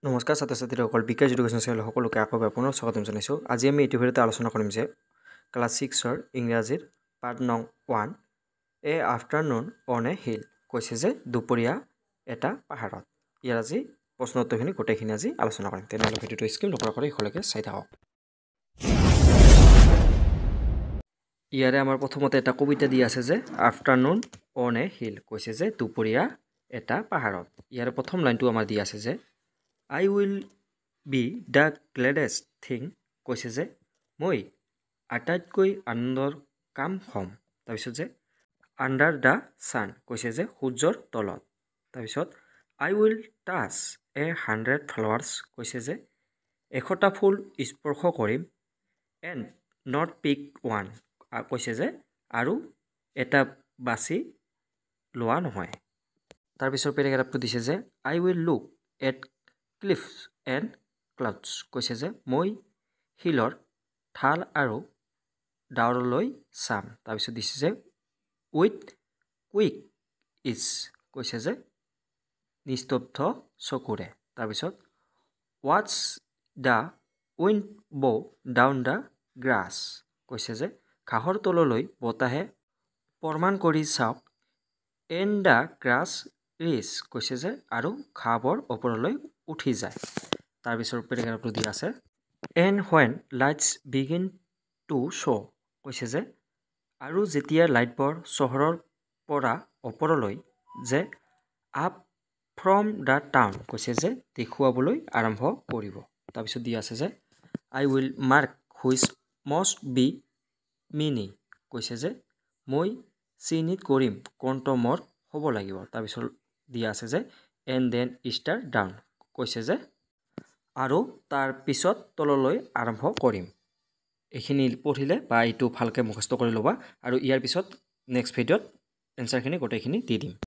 নমস্কাৰ ছাত্ৰ ছাত্ৰীসকল, বিকাশ এডুকেশ্যন চেনেল সকলোকে আকৌ এবাৰ পুনৰ স্বাগতম জনাইছোঁ। আজি আমি এইটো ভিডিঅ'তে আলোচনা কৰিম যে ক্লাছ 6ৰ ইংৰাজীৰ পাৰ্ট নং 1 এ আফটাৰনুন অন এ হিল কৈছে যে দুপৰীয়া এটা পাহাৰত। ইয়াৰ আজি প্ৰশ্ন উত্তৰখিনি গোটেইখিনি আজি আলোচনা কৰিম। তেনেহ'লে ভিডিঅ'টো স্কিপ নকৰাকৈ শেষলৈকে চাই থাকক। ইয়াৰে আমাৰ প্ৰথমতে এটা কবিতা দি আছে যে আফটাৰনুন অন এ হিল কৈছে যে দুপৰীয়া এটা পাহাৰত। ইয়াৰে প্ৰথম লাইনটো আমাৰ দি আছে যে I will be the gladest thing কৈছে যে মই আটাইতকৈ আনন্দৰ কাম হ'ম। তাৰপিছত যে আণ্ডাৰ দ্য ছান কৈছে যে সূৰ্যৰ তলত। তাৰপিছত I will touch 100 flowers কৈছে যে 100টা ফুল স্পৰ্শ কৰিম। এণ্ড নট পিক ওৱান কৈছে যে আৰু এটা বাছি লোৱা নহয়। তাৰপিছত পেৰেগ্ৰাফটো দিছে যে I will look at cliffs and clouds কৈছে যে মই শিলৰ ঢাল আৰু ডাৱৰলৈ চাম। তাৰপিছত দিছে যে উইথ কুইক ইজ কৈছে যে নিস্তব্ধ চকুৰে। তাৰপিছত ৱাটছ দ্য উইণ্ড ব' ডাউন দ্য গ্ৰাছ কৈছে যে ঘাঁহৰ তললৈ বতাহে প্ৰমাণ কৰি চাওক। এন দ্য গ্ৰাছ ৰিজ কৈছে যে আৰু ঘাঁহবোৰ ওপৰলৈ উঠি যায়। তাৰপিছত পেৰেগ্ৰাফটো দি আছে and when lights begin to show' কৈছে যে আৰু যেতিয়া লাইটবোৰ চহৰৰ পৰা ওপৰলৈ যে আপ ফ্ৰম দ্য টাউন কৈছে যে দেখুৱাবলৈ আৰম্ভ কৰিব। তাৰপিছত দি আছে যে I will mark which most be many কৈছে যে মই চিহ্নিত কৰিম কোনটো মোৰ হ'ব লাগিব। তাৰপিছত দিয়া আছে যে এণ্ড দেন ষ্টাৰ ডাউন কৈছে যে আৰু তাৰ পিছত তললৈ আৰম্ভ কৰিম। এইখিনি পঢ়িলে বা এইটো ভালকৈ মুখস্থ কৰি ল'বা আৰু ইয়াৰ পিছত নেক্সট ভিডিঅ'ত এনচাৰখিনি গোটেইখিনি দি দিম।